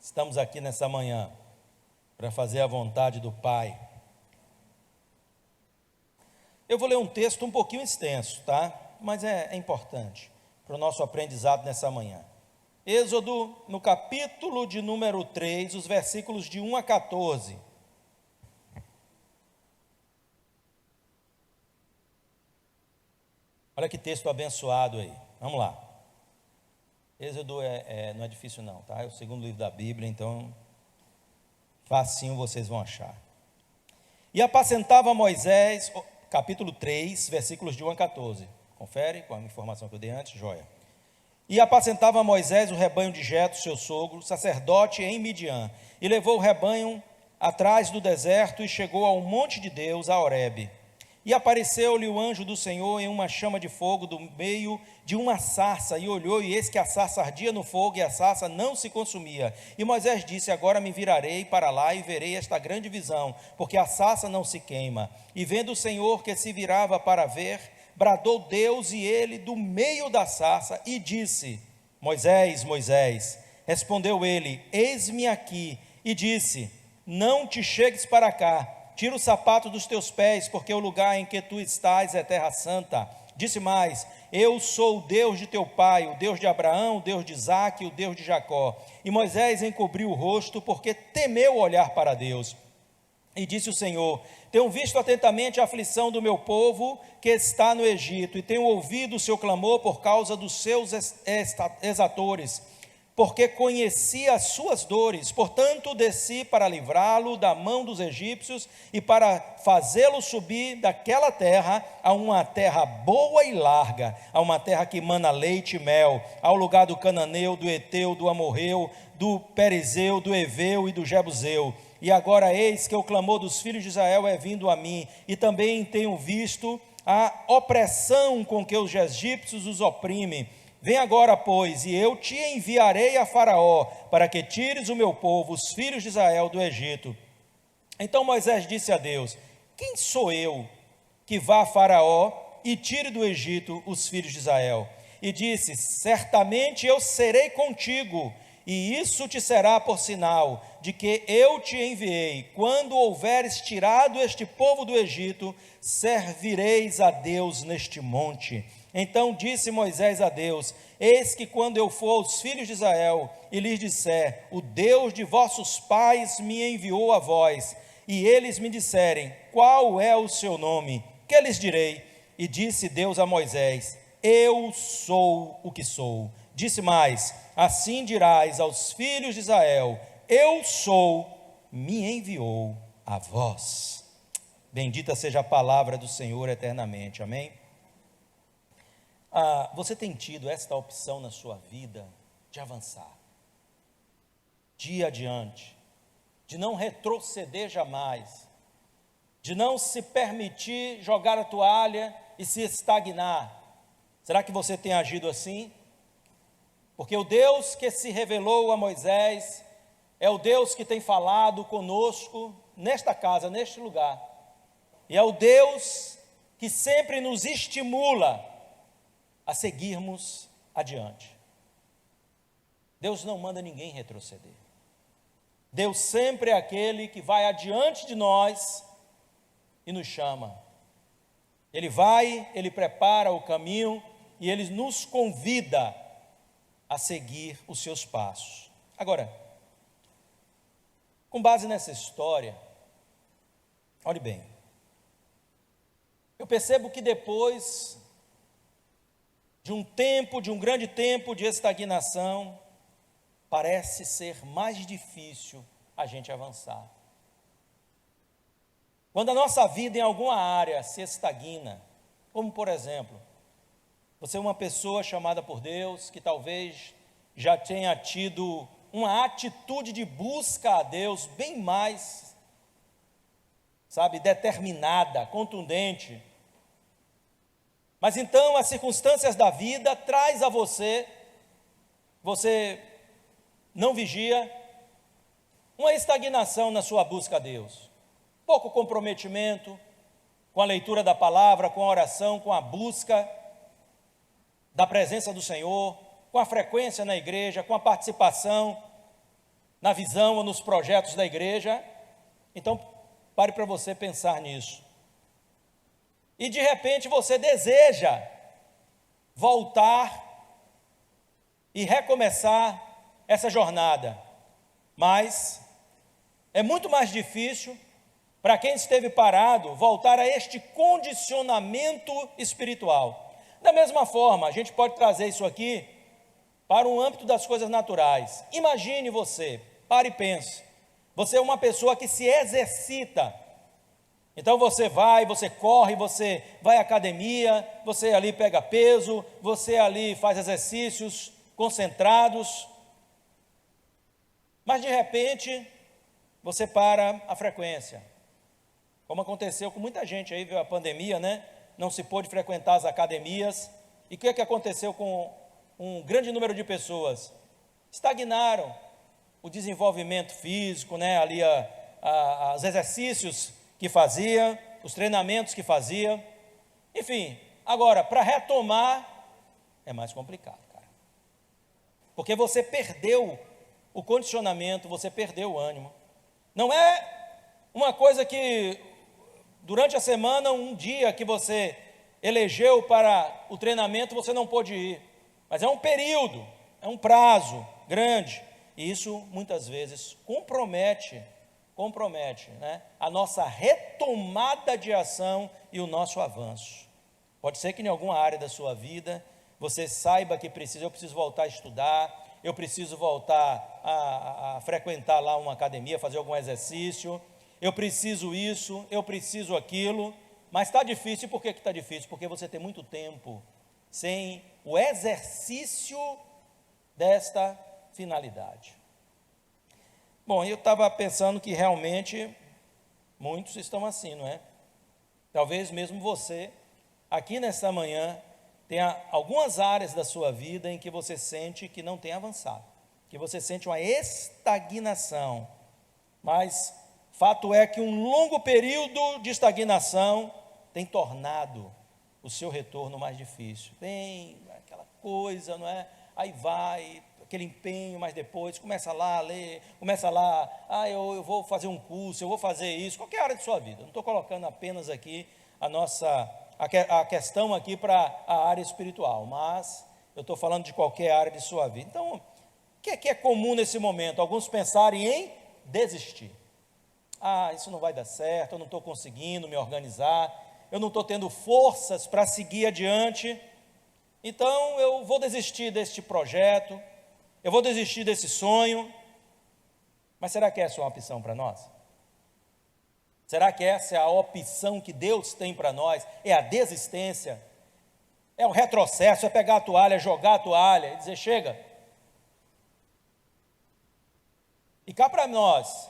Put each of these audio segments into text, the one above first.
Estamos aqui nessa manhã para fazer a vontade do Pai. Eu vou ler um texto um pouquinho extenso, tá? Mas é importante para o nosso aprendizado nessa manhã. Êxodo, no capítulo de número 3, os versículos de 1 a 14. Olha que texto abençoado aí. Vamos lá. Êxodo não é difícil não, tá? É o segundo livro da Bíblia, então facinho vocês vão achar. E apacentava Moisés, capítulo 3, versículos de 1 a 14. Confere com a informação que eu dei antes, joia. E apacentava Moisés o rebanho de Jetro, seu sogro, sacerdote em Midian, e levou o rebanho atrás do deserto e chegou ao monte de Deus, a Horebe. E apareceu-lhe o anjo do Senhor em uma chama de fogo do meio de uma sarça, e olhou, e eis que a sarça ardia no fogo, e a sarça não se consumia. E Moisés disse: agora me virarei para lá e verei esta grande visão, porque a sarça não se queima. E vendo o Senhor que se virava para ver, bradou Deus, e ele do meio da sarça, e disse: Moisés, Moisés. Respondeu ele: eis-me aqui. E disse: não te chegues para cá. Tira o sapato dos teus pés, porque o lugar em que tu estás é terra santa. Disse mais: eu sou o Deus de teu pai, o Deus de Abraão, o Deus de Isaque, o Deus de Jacó. E Moisés encobriu o rosto, porque temeu olhar para Deus. E disse o Senhor: tenho visto atentamente a aflição do meu povo que está no Egito, e tenho ouvido o seu clamor por causa dos seus exatores, porque conheci as suas dores. Portanto desci para livrá-lo da mão dos egípcios e para fazê-lo subir daquela terra a uma terra boa e larga, a uma terra que mana leite e mel, ao lugar do cananeu, do eteu, do amorreu, do perizeu, do eveu e do jebuseu. E agora eis que o clamor dos filhos de Israel é vindo a mim, e também tenho visto a opressão com que os egípcios os oprimem. Vem agora, pois, e eu te enviarei a Faraó, para que tires o meu povo, os filhos de Israel, do Egito. Então Moisés disse a Deus: quem sou eu que vá a Faraó e tire do Egito os filhos de Israel? E disse: certamente eu serei contigo, e isso te será por sinal de que eu te enviei. Quando houveres tirado este povo do Egito, servireis a Deus neste monte. Então disse Moisés a Deus: eis que quando eu for aos filhos de Israel e lhes disser: o Deus de vossos pais me enviou a vós, e eles me disserem: qual é o seu nome? Que lhes direi? E disse Deus a Moisés: eu sou o que sou. Disse mais: assim dirás aos filhos de Israel: eu sou, me enviou a vós. Bendita seja a palavra do Senhor eternamente. Amém? Você tem tido esta opção na sua vida de avançar, de ir adiante, de não retroceder jamais, de não se permitir jogar a toalha e se estagnar. Será que você tem agido assim? Porque o Deus que se revelou a Moisés é o Deus que tem falado conosco nesta casa, neste lugar, e é o Deus que sempre nos estimula a seguirmos adiante. Deus não manda ninguém retroceder. Deus sempre é aquele que vai adiante de nós e nos chama. Ele vai, Ele prepara o caminho e Ele nos convida a seguir os seus passos. Agora, com base nessa história, olhe bem, eu percebo que depois de um grande tempo de estagnação, parece ser mais difícil a gente avançar. Quando a nossa vida em alguma área se estagna, como por exemplo, você é uma pessoa chamada por Deus, que talvez já tenha tido uma atitude de busca a Deus bem mais, determinada, contundente. Mas então as circunstâncias da vida traz a você não vigia, uma estagnação na sua busca a Deus, pouco comprometimento com a leitura da palavra, com a oração, com a busca da presença do Senhor, com a frequência na igreja, com a participação. na visão ou nos projetos da igreja. Então, pare para você pensar nisso. E de repente você deseja voltar e recomeçar essa jornada, mas é muito mais difícil para quem esteve parado voltar a este condicionamento espiritual. Da mesma forma, a gente pode trazer isso aqui para o âmbito das coisas naturais. Imagine você, pare e pense, você é uma pessoa que se exercita. Então você corre, você vai à academia, você ali pega peso, você ali faz exercícios concentrados, mas de repente você para a frequência, como aconteceu com muita gente aí, viu a pandemia, né? Não se pôde frequentar as academias, e o que é que aconteceu com um grande número de pessoas? Estagnaram o desenvolvimento físico, né? Ali os exercícios que fazia, os treinamentos que fazia, enfim. Agora, para retomar, é mais complicado, cara, porque você perdeu o condicionamento, você perdeu o ânimo. Não é uma coisa que, durante a semana, um dia que você elegeu para o treinamento, você não pôde ir, mas é um período, é um prazo grande, e isso muitas vezes compromete, né, a nossa retomada de ação e o nosso avanço. Pode ser que em alguma área da sua vida você saiba que eu preciso voltar a estudar, eu preciso voltar a frequentar lá uma academia, fazer algum exercício, eu preciso isso, eu preciso aquilo, mas está difícil. Por que está difícil? Porque você tem muito tempo sem o exercício desta finalidade. Bom, eu estava pensando que realmente muitos estão assim, não é? Talvez mesmo você, aqui nesta manhã, tenha algumas áreas da sua vida em que você sente que não tem avançado, que você sente uma estagnação, mas fato é que um longo período de estagnação tem tornado o seu retorno mais difícil. Tem aquela coisa, não é? Aí vai, aquele empenho, mas depois começa lá a ler, começa lá, eu vou fazer um curso, eu vou fazer isso, qualquer área de sua vida. Eu não estou colocando apenas aqui a questão aqui para a área espiritual, mas eu estou falando de qualquer área de sua vida. Então, o que é comum nesse momento? Alguns pensarem em desistir. Isso não vai dar certo, eu não estou conseguindo me organizar, eu não estou tendo forças para seguir adiante, então eu vou desistir deste projeto, eu vou desistir desse sonho. Mas será que essa é uma opção para nós? Será que essa é a opção que Deus tem para nós? É a desistência? É o retrocesso? É pegar a toalha, jogar a toalha e dizer, chega? E cá para nós,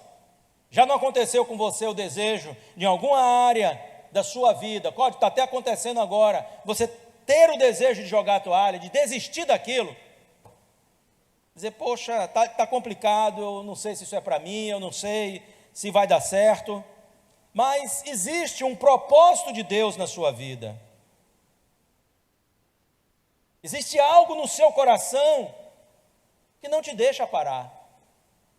já não aconteceu com você o desejo de alguma área da sua vida, pode estar até acontecendo agora, você ter o desejo de jogar a toalha, de desistir daquilo, dizer, poxa, está complicado, eu não sei se isso é para mim, eu não sei se vai dar certo, mas existe um propósito de Deus na sua vida, existe algo no seu coração que não te deixa parar.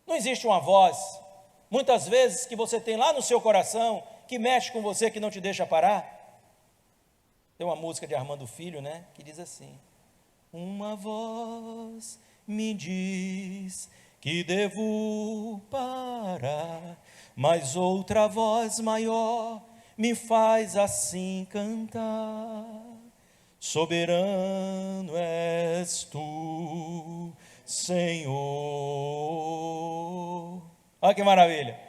Não existe uma voz, muitas vezes, que você tem lá no seu coração, que mexe com você, que não te deixa parar? Tem uma música de Armando Filho, né, que diz assim: uma voz me diz que devo parar, mas outra voz maior me faz assim cantar. Soberano és tu, Senhor. Olha que maravilha.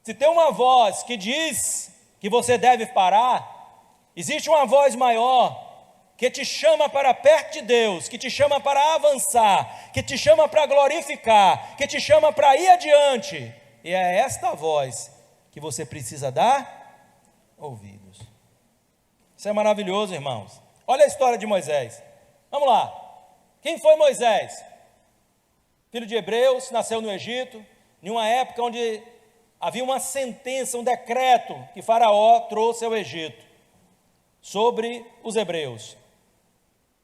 Se tem uma voz que diz que você deve parar, existe uma voz maior que te chama para perto de Deus, que te chama para avançar, que te chama para glorificar, que te chama para ir adiante. E é esta voz que você precisa dar ouvidos. Isso é maravilhoso, irmãos. Olha a história de Moisés. Vamos lá. Quem foi Moisés? Filho de Hebreus, nasceu no Egito, em uma época onde havia uma sentença, um decreto que Faraó trouxe ao Egito sobre os hebreus.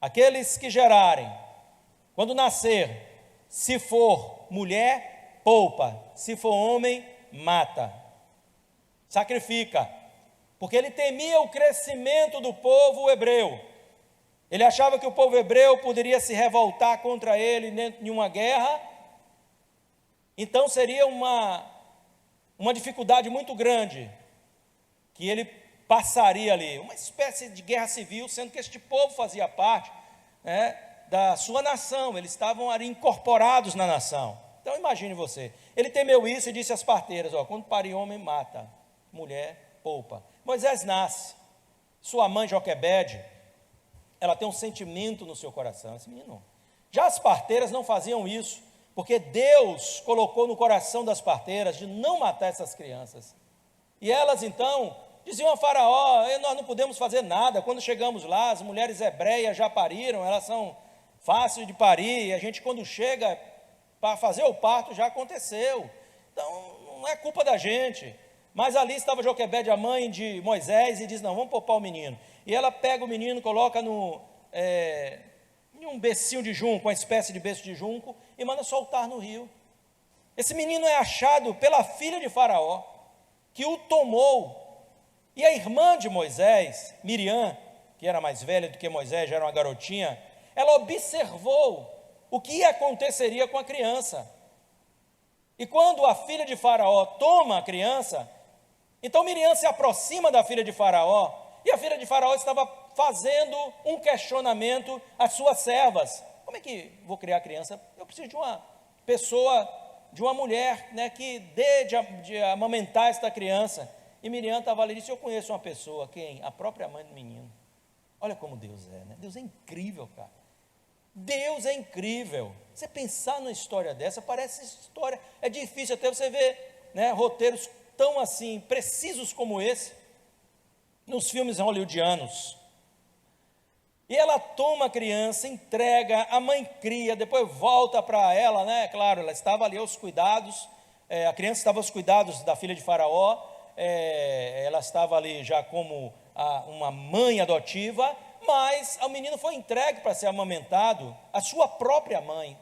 Aqueles que gerarem, quando nascer, se for mulher, poupa, se for homem, mata, sacrifica, porque ele temia o crescimento do povo hebreu. Ele achava que o povo hebreu poderia se revoltar contra ele dentro de uma guerra, então seria uma dificuldade muito grande que ele passaria ali, uma espécie de guerra civil, sendo que este povo fazia parte, né, da sua nação, eles estavam ali incorporados na nação. Então imagine você, ele temeu isso e disse às parteiras, quando parir homem, mata, mulher, poupa. Moisés nasce, sua mãe Joquebede, ela tem um sentimento no seu coração, esse menino. Já as parteiras não faziam isso, porque Deus colocou no coração das parteiras de não matar essas crianças. E elas então diziam a Faraó, nós não podemos fazer nada, quando chegamos lá, as mulheres hebreias já pariram, elas são fáceis de parir, e a gente quando chega para fazer o parto já aconteceu, então não é culpa da gente. Mas ali estava Joquebede, a mãe de Moisés, e diz, não, vamos poupar o menino. E ela pega o menino, coloca em um becinho de junco, uma espécie de beço de junco, e manda soltar no rio. Esse menino é achado pela filha de Faraó, que o tomou. E a irmã de Moisés, Miriam, que era mais velha do que Moisés, já era uma garotinha, ela observou o que aconteceria com a criança. E quando a filha de Faraó toma a criança, então Miriam se aproxima da filha de Faraó, e a filha de Faraó estava fazendo um questionamento às suas servas. Como é que vou criar criança? Eu preciso de uma pessoa, de uma mulher, né, que dê de amamentar esta criança. E Miriam estava ali e disse, eu conheço uma pessoa, quem? A própria mãe do menino. Olha como Deus é, né? Deus é incrível, cara. Deus é incrível. Você pensar numa história dessa, parece história, é difícil até você ver, né, roteiros tão assim, precisos como esse, nos filmes hollywoodianos. E ela toma a criança, entrega, a mãe cria, depois volta para ela, né, claro, ela estava ali aos cuidados, a criança estava aos cuidados da filha de Faraó, ela estava ali já como uma mãe adotiva, mas o menino foi entregue para ser amamentado à sua própria mãe.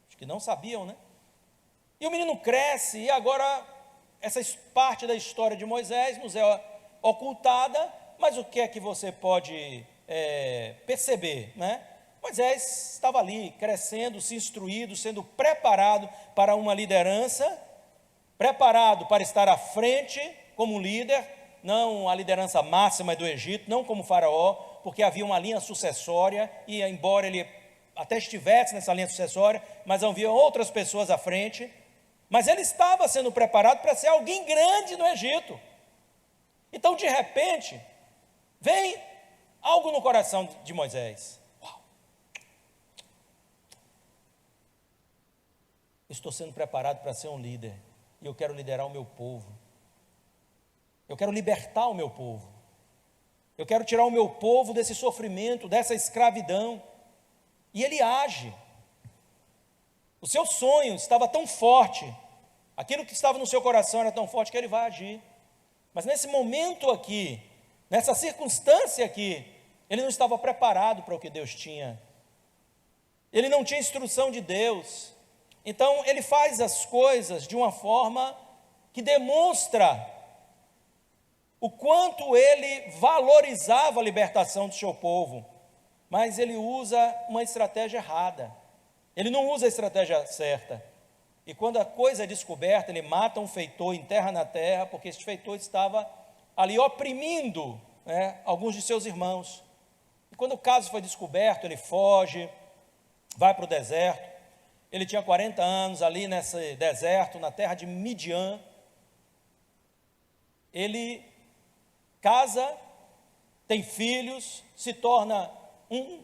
Acho que não sabiam, né? E o menino cresce, e agora essa parte da história de Moisés nos é ocultada, mas o que é que você pode perceber, né? Moisés estava ali, crescendo, se instruído, sendo preparado para uma liderança, preparado para estar à frente como líder, não a liderança máxima do Egito, não como Faraó, porque havia uma linha sucessória, e embora ele até estivesse nessa linha sucessória, mas havia outras pessoas à frente, mas ele estava sendo preparado para ser alguém grande no Egito. Então, de repente, vem algo no coração de Moisés. Uau! Estou sendo preparado para ser um líder, e eu quero liderar o meu povo. Eu quero libertar o meu povo. Eu quero tirar o meu povo desse sofrimento, dessa escravidão. E ele age. O seu sonho estava tão forte, aquilo que estava no seu coração era tão forte que ele vai agir. Mas nesse momento aqui, nessa circunstância aqui, ele não estava preparado para o que Deus tinha. Ele não tinha instrução de Deus. Então ele faz as coisas de uma forma que demonstra o quanto ele valorizava a libertação do seu povo, mas ele usa uma estratégia errada, ele não usa a estratégia certa, e quando a coisa é descoberta, ele mata um feitor, enterra na terra, porque esse feitor estava ali oprimindo, né, alguns de seus irmãos, e quando o caso foi descoberto, ele foge, vai para o deserto, ele tinha 40 anos ali nesse deserto, na terra de Midian, ele casa, tem filhos, se torna um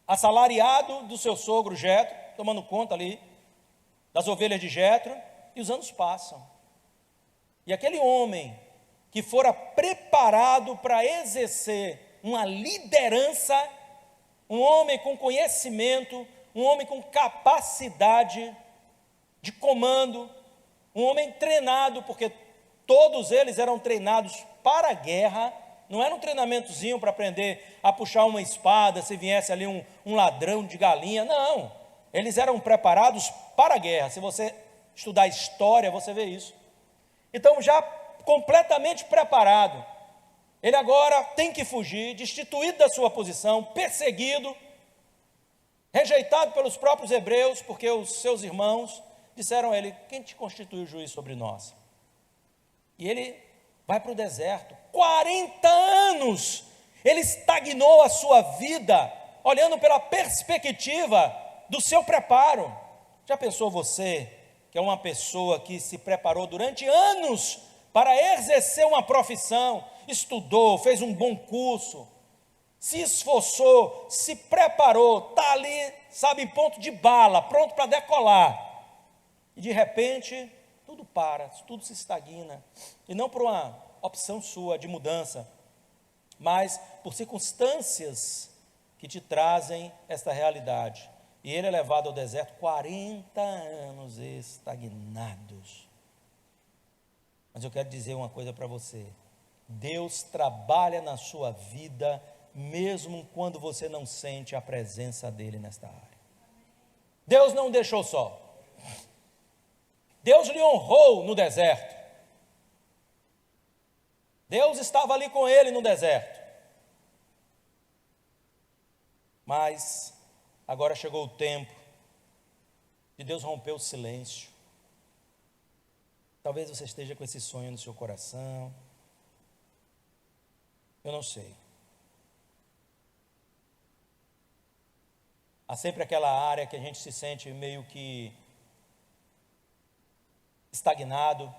assalariado do seu sogro Jetro, tomando conta ali das ovelhas de Jetro, e os anos passam. E aquele homem que fora preparado para exercer uma liderança, um homem com conhecimento, um homem com capacidade de comando, um homem treinado, porque todos eles eram treinados para a guerra, não era um treinamentozinho para aprender a puxar uma espada, se viesse ali um ladrão de galinha, não. eles eram preparados para a guerra. Se você estudar a história, você vê isso. Então, já completamente preparado, ele agora tem que fugir, destituído da sua posição, perseguido, rejeitado pelos próprios hebreus, porque os seus irmãos disseram a ele: quem te constituiu juiz sobre nós? E ele vai para o deserto, 40 anos, ele estagnou a sua vida, olhando pela perspectiva do seu preparo. Já pensou você, que é uma pessoa que se preparou durante anos para exercer uma profissão, estudou, fez um bom curso, se esforçou, se preparou, está ali, sabe, em ponto de bala, pronto para decolar, e de repente, tudo para, tudo se estagna, e não por uma opção sua de mudança, mas por circunstâncias que te trazem esta realidade. E ele é levado ao deserto 40 anos estagnados. Mas eu quero dizer uma coisa para você: Deus trabalha na sua vida, mesmo quando você não sente a presença dele nesta área. Deus não o deixou só. Deus lhe honrou no deserto. Deus estava ali com ele no deserto. Mas agora chegou o tempo de Deus romper o silêncio. Talvez você esteja com esse sonho no seu coração. Eu não sei. Há sempre aquela área que a gente se sente meio que estagnado,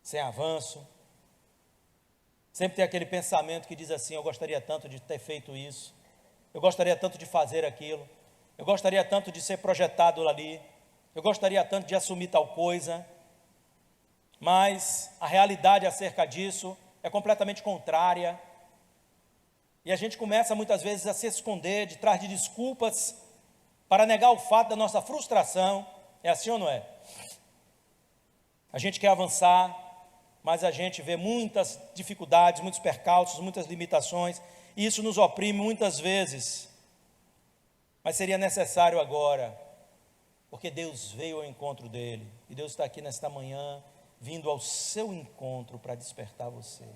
sem avanço. Sempre tem aquele pensamento que diz assim: eu gostaria tanto de ter feito isso, eu gostaria tanto de fazer aquilo, eu gostaria tanto de ser projetado ali, eu gostaria tanto de assumir tal coisa, mas a realidade acerca disso é completamente contrária, e a gente começa muitas vezes a se esconder de trás de desculpas para negar o fato da nossa frustração. É assim ou não é? A gente quer avançar, mas a gente vê muitas dificuldades, muitos percalços, muitas limitações, e isso nos oprime muitas vezes. Mas seria necessário agora, porque Deus veio ao encontro dele, e Deus está aqui nesta manhã, vindo ao seu encontro para despertar você.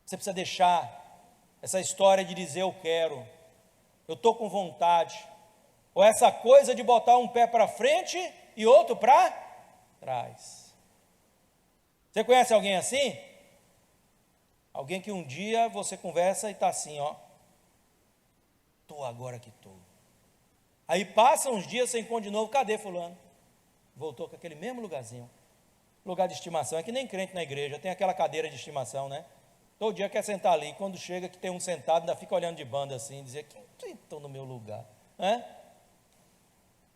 Você precisa deixar essa história de dizer eu quero, eu estou com vontade, ou essa coisa de botar um pé para frente e outro para trás. Você conhece alguém assim? Alguém que um dia você conversa e está assim, ó, estou agora que estou. Aí passa uns dias, você encontra de novo, cadê fulano? Voltou com aquele mesmo lugarzinho. Lugar de estimação, é que nem crente na igreja, tem aquela cadeira de estimação, né? Todo dia quer sentar ali, quando chega que tem um sentado, ainda fica olhando de banda assim, dizer, quem estão no meu lugar?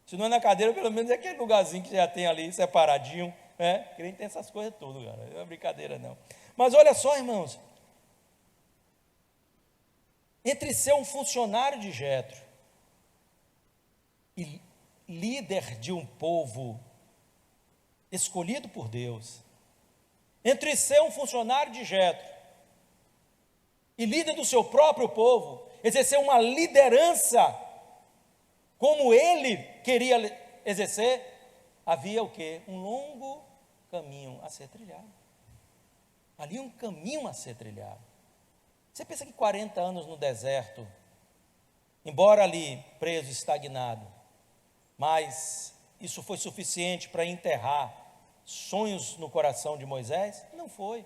Se não é na cadeira, pelo menos é aquele lugarzinho que já tem ali, separadinho, crente tem essas coisas tudo, cara, não é brincadeira não. Mas olha só, irmãos, entre ser um funcionário de Jetro e líder de um povo escolhido por Deus, entre ser um funcionário de Jetro e líder do seu próprio povo, exercer uma liderança como ele queria exercer, havia o quê? Um longo caminho a ser trilhado. Ali um caminho a ser trilhado. Você pensa que 40 anos no deserto, embora ali preso, estagnado, mas isso foi suficiente para enterrar sonhos no coração de Moisés? Não foi.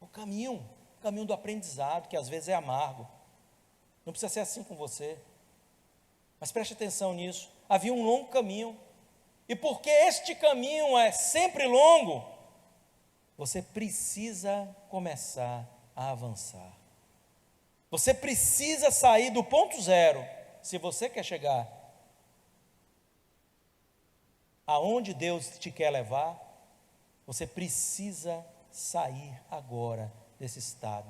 O caminho do aprendizado, que às vezes é amargo. Não precisa ser assim com você. Mas preste atenção nisso. Havia um longo caminho. E porque este caminho é sempre longo, você precisa começar a avançar. Você precisa sair do ponto zero, se você quer chegar aonde Deus te quer levar. Você precisa sair agora desse estado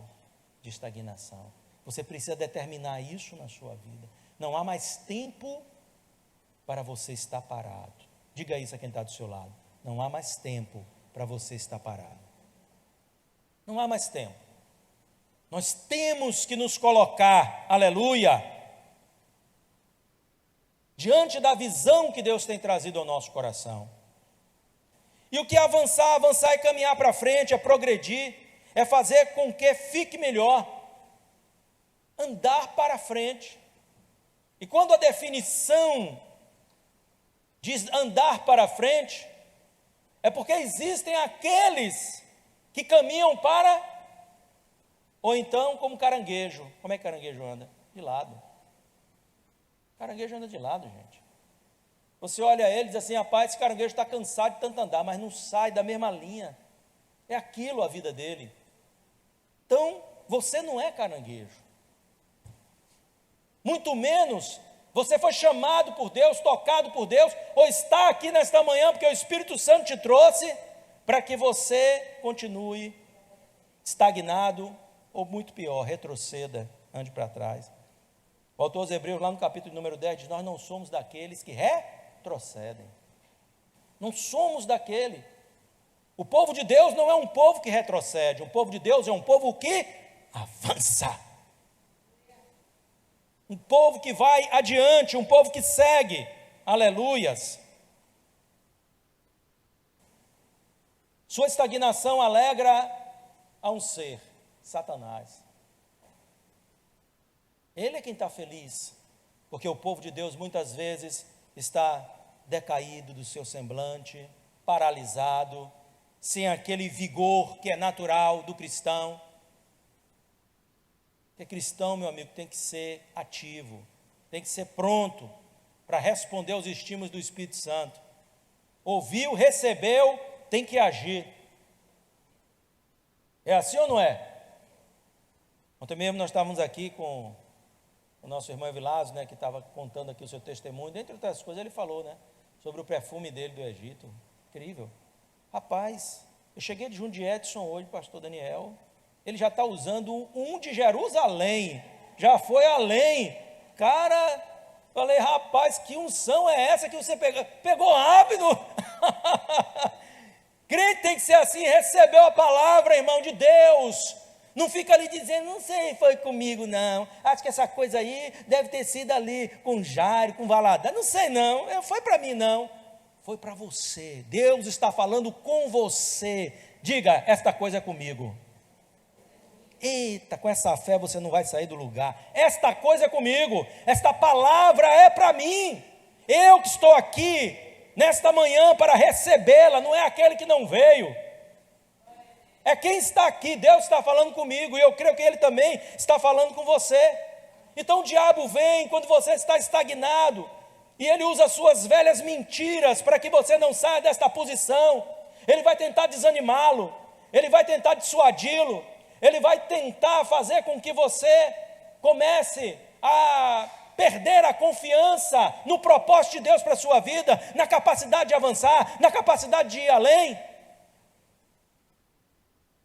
de estagnação. Você precisa determinar isso na sua vida. Não há mais tempo para você estar parado. Diga isso a quem está do seu lado. Não há mais tempo para você estar parado. Não há mais tempo. Nós temos que nos colocar, aleluia, diante da visão que Deus tem trazido ao nosso coração. E o que é avançar? Avançar é caminhar para frente, é progredir, é fazer com que fique melhor, andar para frente. E quando a definição diz andar para frente, é porque existem aqueles que caminham para, ou então como caranguejo. Como é que caranguejo anda? De lado. Caranguejo anda de lado, gente. Você olha ele e diz assim, rapaz, esse caranguejo está cansado de tanto andar, mas não sai da mesma linha. É aquilo a vida dele. Então, você não é caranguejo. Muito menos você foi chamado por Deus, tocado por Deus, ou está aqui nesta manhã porque o Espírito Santo te trouxe para que você continue estagnado, ou muito pior, retroceda, ande para trás. O autor aos Hebreus, lá no capítulo número 10, diz, nós não somos daqueles que retrocedem. Não somos daquele. O povo de Deus não é um povo que retrocede, o povo de Deus é um povo que avança. Um povo que vai adiante, um povo que segue. Aleluias. Sua estagnação alegra a um ser, Satanás. Ele é quem está feliz, porque o povo de Deus muitas vezes está decaído do seu semblante, paralisado, sem aquele vigor que é natural do cristão. Porque cristão, meu amigo, tem que ser ativo, tem que ser pronto para responder aos estímulos do Espírito Santo. Ouviu, recebeu, tem que agir. É assim ou não é? Ontem mesmo nós estávamos aqui com o nosso irmão Evilásio, né, que estava contando aqui o seu testemunho. Dentre outras coisas, ele falou, né, sobre o perfume dele do Egito. Incrível. Rapaz, eu cheguei de Jundiaí Edson hoje, pastor Daniel. Ele já está usando um de Jerusalém. Já foi além. Cara, falei, rapaz, que unção é essa que você pegou? Pegou rápido. Crente tem que ser assim, recebeu a palavra, irmão de Deus. Não fica ali dizendo, não sei, foi comigo não. Acho que essa coisa aí deve ter sido ali com Jairo, com Valadares. Não sei não, foi para mim não. Foi para você. Deus está falando com você. Diga, esta coisa é comigo. Eita, com essa fé você não vai sair do lugar. Esta coisa é comigo. Esta palavra é para mim. Eu que estou aqui nesta manhã para recebê-la, não é aquele que não veio. É quem está aqui, Deus está falando comigo, e eu creio que Ele também está falando com você. Então o diabo vem quando você está estagnado, e ele usa as suas velhas mentiras para que você não saia desta posição. Ele vai tentar desanimá-lo, ele vai tentar dissuadi-lo, ele vai tentar fazer com que você comece a perder a confiança no propósito de Deus para a sua vida, na capacidade de avançar, na capacidade de ir além.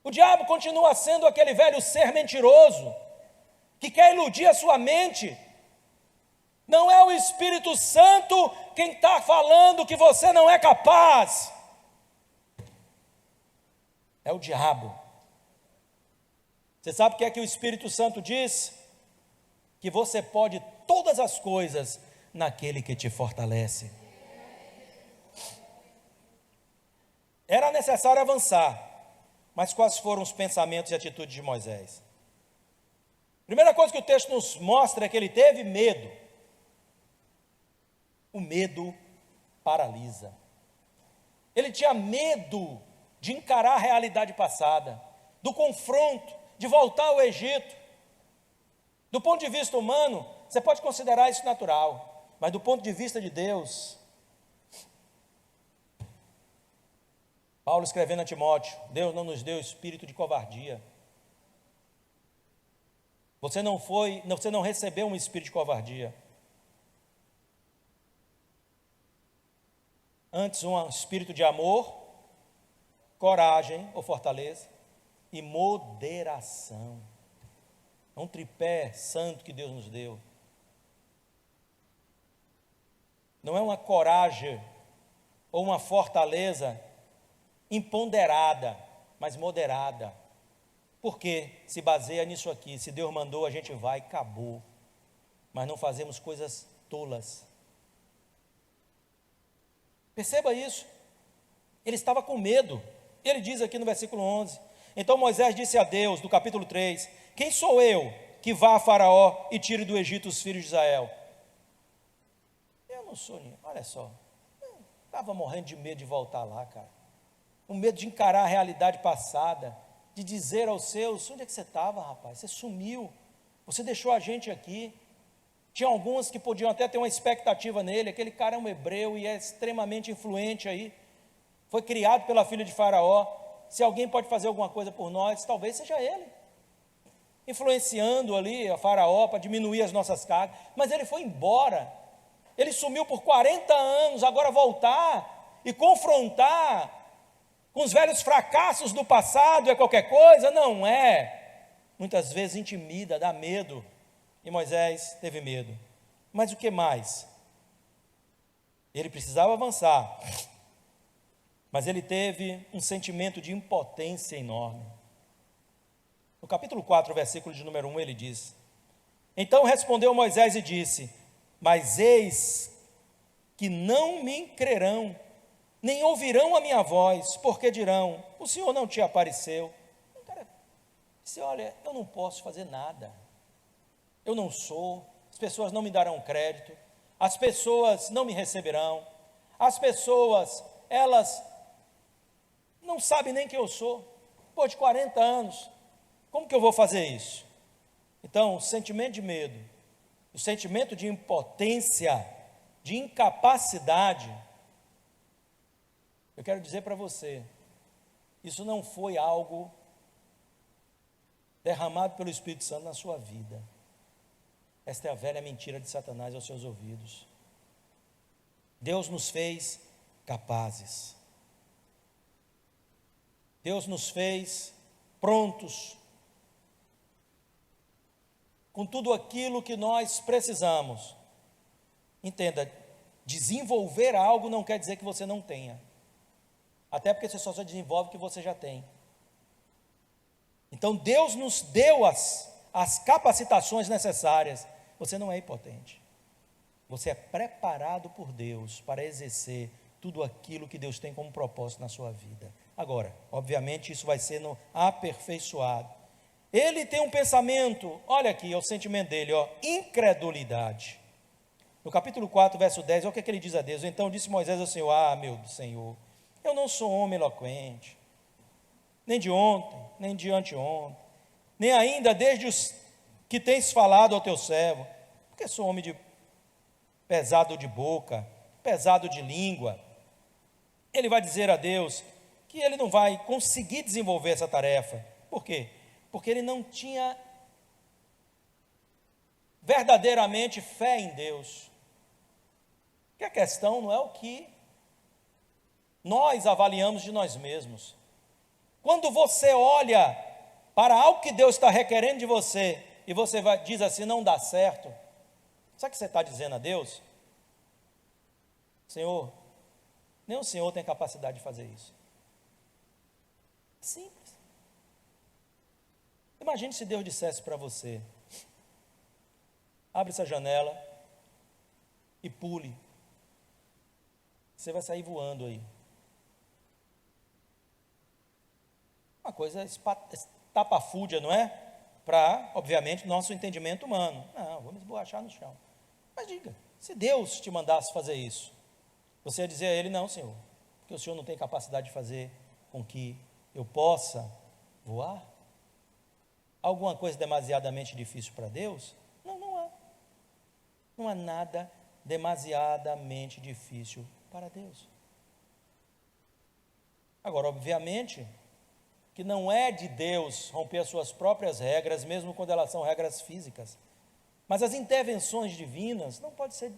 O diabo continua sendo aquele velho ser mentiroso, que quer iludir a sua mente. Não é o Espírito Santo quem está falando que você não é capaz. É o diabo. Você sabe o que é que o Espírito Santo diz? Que você pode todas as coisas naquele que te fortalece. Era necessário avançar. Mas quais foram os pensamentos e atitudes de Moisés? Primeira coisa que o texto nos mostra é que ele teve medo. O medo paralisa. Ele tinha medo de encarar a realidade passada, do confronto, de voltar ao Egito. Do ponto de vista humano, você pode considerar isso natural, mas do ponto de vista de Deus, Paulo escrevendo a Timóteo, Deus não nos deu espírito de covardia. Você não recebeu um espírito de covardia. Antes um espírito de amor, coragem ou fortaleza e moderação. É um tripé santo que Deus nos deu. Não é uma coragem ou uma fortaleza imponderada, mas moderada. Porque se baseia nisso aqui, se Deus mandou, a gente vai, acabou. Mas não fazemos coisas tolas. Perceba isso. Ele estava com medo. Ele diz aqui no versículo 11: então Moisés disse a Deus, do capítulo 3, quem sou eu que vá a Faraó e tire do Egito os filhos de Israel? Eu não sou ninguém. Olha só, estava morrendo de medo de voltar lá, cara. O medo de encarar a realidade passada, de dizer aos seus: onde é que você estava, rapaz? Você sumiu, você deixou a gente aqui. Tinha alguns que podiam até ter uma expectativa nele. Aquele cara é um hebreu e é extremamente influente aí, foi criado pela filha de Faraó. Se alguém pode fazer alguma coisa por nós, talvez seja ele, influenciando ali a Faraó para diminuir as nossas cargas. Mas ele foi embora, ele sumiu por 40 anos, agora voltar e confrontar com os velhos fracassos do passado é qualquer coisa? Não é. Muitas vezes intimida, dá medo, e Moisés teve medo. Mas o que mais? Ele precisava avançar, mas ele teve um sentimento de impotência enorme. No capítulo 4, versículo de número 1, ele diz: então respondeu Moisés e disse: mas eis que não me crerão, nem ouvirão a minha voz, porque dirão: o Senhor não te apareceu. O cara disse: olha, eu não posso fazer nada, eu não sou, as pessoas não me darão crédito, as pessoas não me receberão, as pessoas, elas não sabem nem quem eu sou. Depois de 40 anos, como que eu vou fazer isso? Então, o sentimento de medo, o sentimento de impotência, de incapacidade, eu quero dizer para você, isso não foi algo derramado pelo Espírito Santo na sua vida. Esta é a velha mentira de Satanás aos seus ouvidos. Deus nos fez capazes. Deus nos fez prontos, com tudo aquilo que nós precisamos. Entenda, desenvolver algo não quer dizer que você não tenha. Até porque você só desenvolve o que você já tem. Então Deus nos deu as capacitações necessárias. Você não é impotente. Você é preparado por Deus para exercer tudo aquilo que Deus tem como propósito na sua vida. Agora, obviamente, isso vai sendo aperfeiçoado. Ele tem um pensamento, olha aqui, é o sentimento dele, incredulidade. No capítulo 4, verso 10, olha o que ele diz a Deus. Então disse Moisés ao Senhor: meu Senhor, eu não sou homem eloquente, nem de ontem, nem de anteontem, nem ainda desde os que tens falado ao teu servo, porque sou homem pesado de boca, pesado de língua. Ele vai dizer a Deus que ele não vai conseguir desenvolver essa tarefa. Por quê? Porque ele não tinha verdadeiramente fé em Deus. Porque a questão não é o que nós avaliamos de nós mesmos. Quando você olha para algo que Deus está requerendo de você, e você diz assim: não dá certo, sabe o que você está dizendo a Deus? Senhor, nem o Senhor tem capacidade de fazer isso. Simples. Imagine se Deus dissesse para você: abre essa janela e pule, você vai sair voando aí. Uma coisa estapafúrdia, não é? Para, obviamente, nosso entendimento humano. Não, vamos esborrachar no chão. Mas diga, se Deus te mandasse fazer isso, você ia dizer a Ele: não, Senhor, porque o Senhor não tem capacidade de fazer com que eu possa voar? Alguma coisa demasiadamente difícil para Deus? Não, não há. Não há nada demasiadamente difícil para Deus. Agora, obviamente, que não é de Deus romper as suas próprias regras, mesmo quando elas são regras físicas. Mas as intervenções divinas não podem ser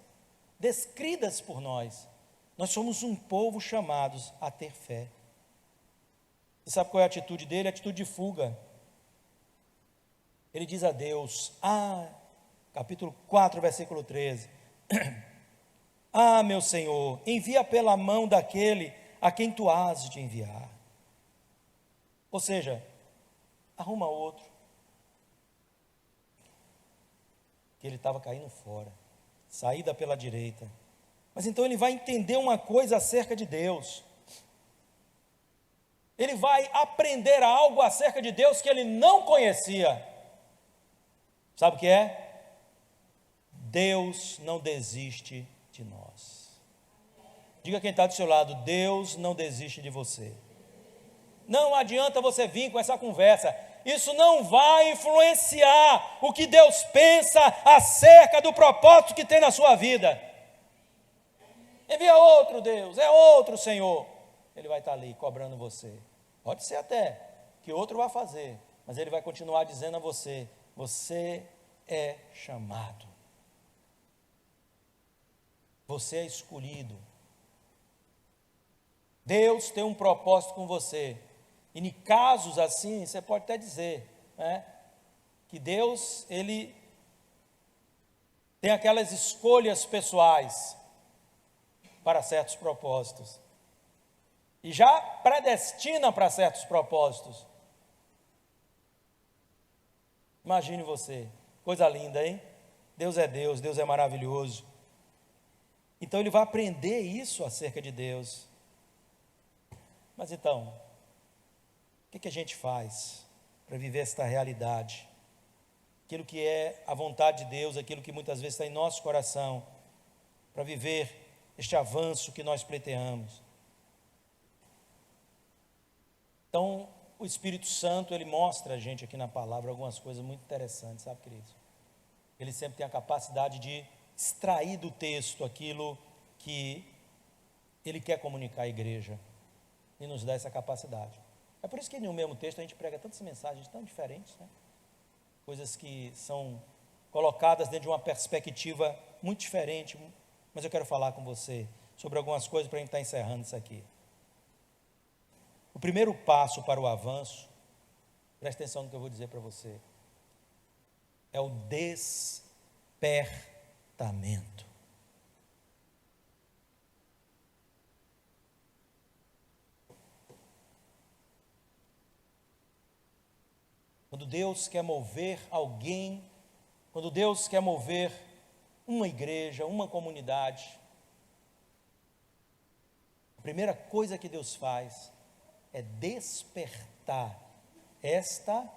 descritas por nós. Nós somos um povo chamados a ter fé. Você sabe qual é a atitude dele? A atitude de fuga. Ele diz a Deus, capítulo 4, versículo 13: meu Senhor, envia pela mão daquele a quem tu has de enviar. Ou seja, arruma outro. Que ele estava caindo fora. Saída pela direita. Mas então ele vai entender uma coisa acerca de Deus. Ele vai aprender algo acerca de Deus que ele não conhecia. Sabe o que é? Deus não desiste de nós. Diga quem está do seu lado: Deus não desiste de você. Não adianta você vir com essa conversa. Isso não vai influenciar o que Deus pensa acerca do propósito que tem na sua vida. Envia outro Deus, é outro Senhor. Ele vai estar ali cobrando você. Pode ser até que outro vá fazer, mas ele vai continuar dizendo a você: você é chamado. Você é escolhido. Deus tem um propósito com você. E em casos assim, você pode até dizer, né, que Deus, ele tem aquelas escolhas pessoais para certos propósitos. E já predestina para certos propósitos. Imagine você, coisa linda, hein? Deus, Deus é maravilhoso. Então ele vai aprender isso acerca de Deus. Mas então, o que a gente faz para viver esta realidade? Aquilo que é a vontade de Deus, aquilo que muitas vezes está em nosso coração, para viver este avanço que nós pleiteamos. Então, o Espírito Santo, ele mostra a gente aqui na palavra algumas coisas muito interessantes, sabe, queridos? Ele sempre tem a capacidade de extrair do texto aquilo que ele quer comunicar à igreja, e nos dá essa capacidade. É por isso que no mesmo texto a gente prega tantas mensagens tão diferentes, né? Coisas que são colocadas dentro de uma perspectiva muito diferente, mas eu quero falar com você sobre algumas coisas para a gente estar encerrando isso aqui. O primeiro passo para o avanço, presta atenção no que eu vou dizer para você, é o despertamento. Quando Deus quer mover alguém, quando Deus quer mover uma igreja, uma comunidade, a primeira coisa que Deus faz é despertar esta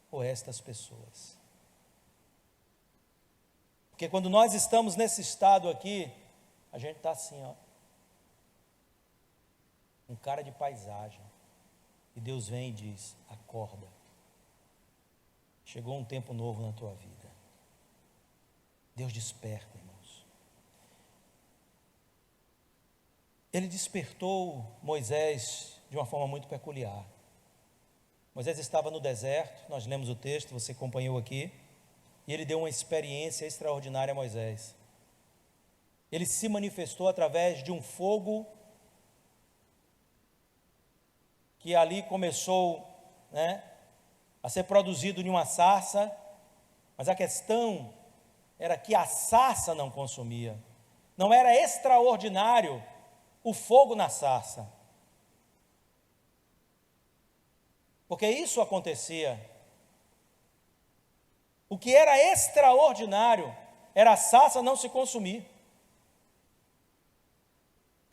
ou estas pessoas. Porque quando nós estamos nesse estado aqui, a gente está assim, ó, um cara de paisagem, e Deus vem e diz: acorda. Chegou um tempo novo na tua vida. Deus desperta, irmãos. Ele despertou Moisés de uma forma muito peculiar. Moisés estava no deserto, nós lemos o texto, você acompanhou aqui, e ele deu uma experiência extraordinária a Moisés. Ele se manifestou através de um fogo que ali começou, né, a ser produzido em uma sarça, mas a questão era que a sarça não consumia. Não era extraordinário o fogo na sarça, porque isso acontecia. O que era extraordinário era a sarça não se consumir.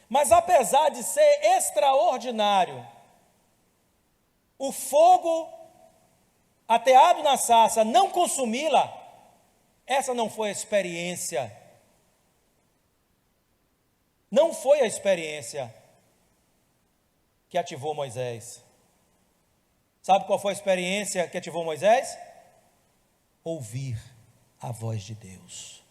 Mas apesar de ser extraordinário, o fogo ateado na sarça não consumi-la, essa não foi a experiência. Não foi a experiência que ativou Moisés. Sabe qual foi a experiência que ativou Moisés? Ouvir a voz de Deus.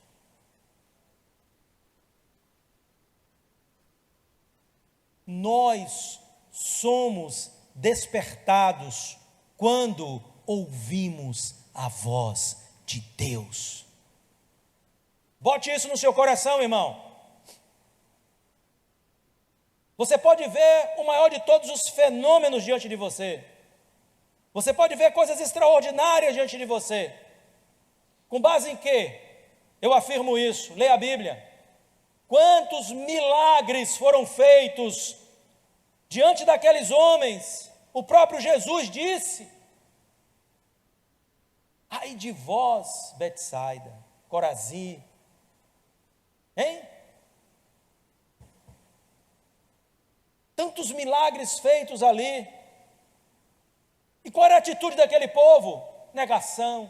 Nós somos despertados quando ouvimos a voz de Deus. Bote isso no seu coração, irmão. Você pode ver o maior de todos os fenômenos diante de você. Você pode ver coisas extraordinárias diante de você. Com base em quê? Eu afirmo isso. Leia a Bíblia. Quantos milagres foram feitos diante daqueles homens? O próprio Jesus disse: ai de vós, Betsaida, Corazim, hein? tantos milagres feitos ali. E qual era a atitude daquele povo? Negação,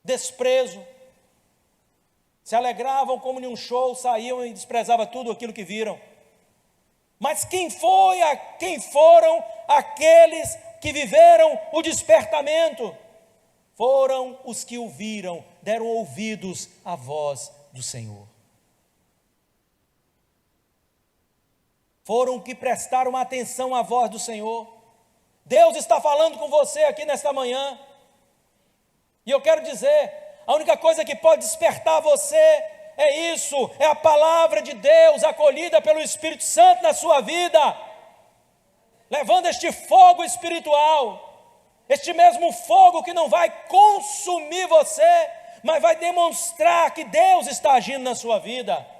desprezo. Se alegravam como em um show, saíam e desprezavam tudo aquilo que viram. Mas quem foram aqueles que viveram o despertamento? Foram os que o viram, deram ouvidos à voz do Senhor. Foram que prestaram atenção à voz do Senhor. Deus está falando com você aqui nesta manhã. E eu quero dizer, a única coisa que pode despertar você é isso, é a palavra de Deus acolhida pelo Espírito Santo na sua vida, levando este fogo espiritual, este mesmo fogo que não vai consumir você, mas vai demonstrar que Deus está agindo na sua vida.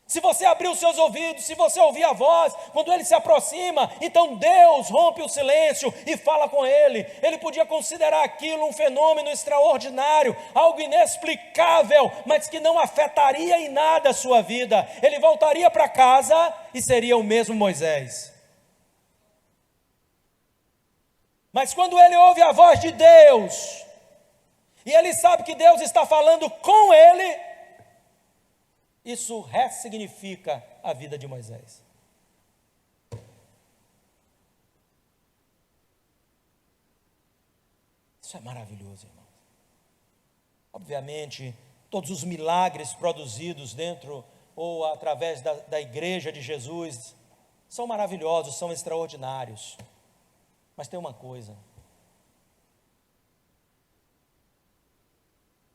Se você abrir os seus ouvidos, se você ouvir a voz, quando ele se aproxima, então Deus rompe o silêncio e fala com ele. Ele podia considerar aquilo um fenômeno extraordinário, algo inexplicável, mas que não afetaria em nada a sua vida. Ele voltaria para casa e seria o mesmo Moisés. Mas quando ele ouve a voz de Deus, e ele sabe que Deus está falando com ele, isso ressignifica a vida de Moisés. Isso é maravilhoso, irmãos. Obviamente, todos os milagres produzidos dentro ou através da igreja de Jesus são maravilhosos, são extraordinários. Mas tem uma coisa.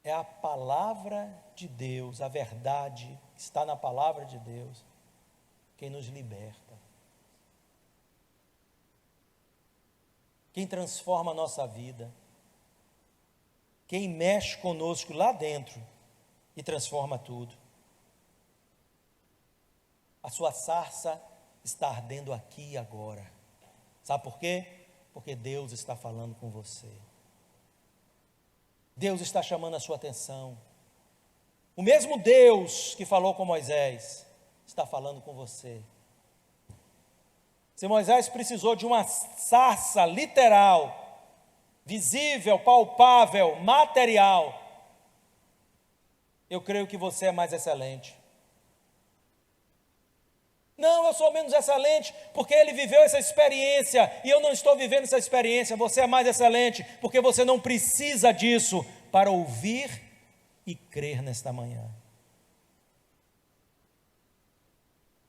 É a palavra de Deus, a verdade que está na palavra de Deus, quem nos liberta, quem transforma a nossa vida, quem mexe conosco lá dentro e transforma tudo. A sua sarça está ardendo aqui e agora. Sabe por quê? Porque Deus está falando com você. Deus está chamando a sua atenção. O mesmo Deus que falou com Moisés está falando com você. Se Moisés precisou de uma sarça literal, visível, palpável, material, eu creio que você é mais excelente. Não, eu sou menos excelente porque ele viveu essa experiência e eu não estou vivendo essa experiência. Você é mais excelente porque você não precisa disso para ouvir e crer nesta manhã.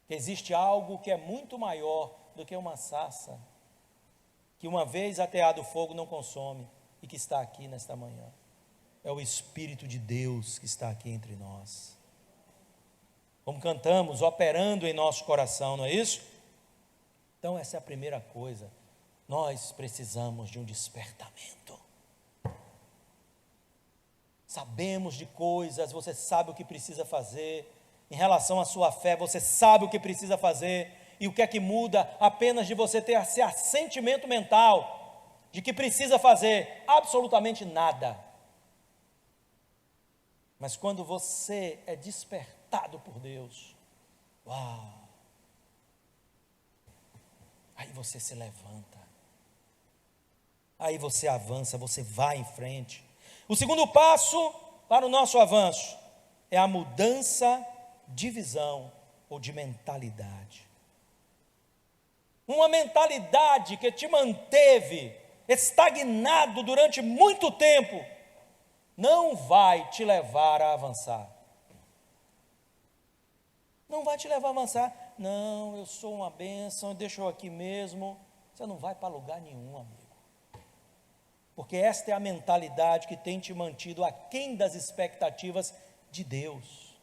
Existe algo que é muito maior do que uma sarça, que uma vez ateado o fogo não consome e que está aqui nesta manhã. É o Espírito de Deus que está aqui entre nós. Como cantamos, operando em nosso coração, não é isso? Então essa é a primeira coisa. Nós precisamos de um despertamento. Sabemos de coisas, você sabe o que precisa fazer. Em relação à sua fé, você sabe o que precisa fazer. E o que é que muda? Apenas de você ter esse assentimento mental de que precisa fazer absolutamente nada. Mas quando você é despertado por Deus, uau! Aí você se levanta. Aí você avança, você vai em frente. O segundo passo para o nosso avanço é a mudança de visão ou de mentalidade. Uma mentalidade que te manteve estagnado durante muito tempo, não vai te levar a avançar. Não vai te levar a avançar. Não, eu sou uma bênção, deixa eu aqui mesmo. Você não vai para lugar nenhum, amigo. Porque esta é a mentalidade que tem te mantido aquém das expectativas de Deus.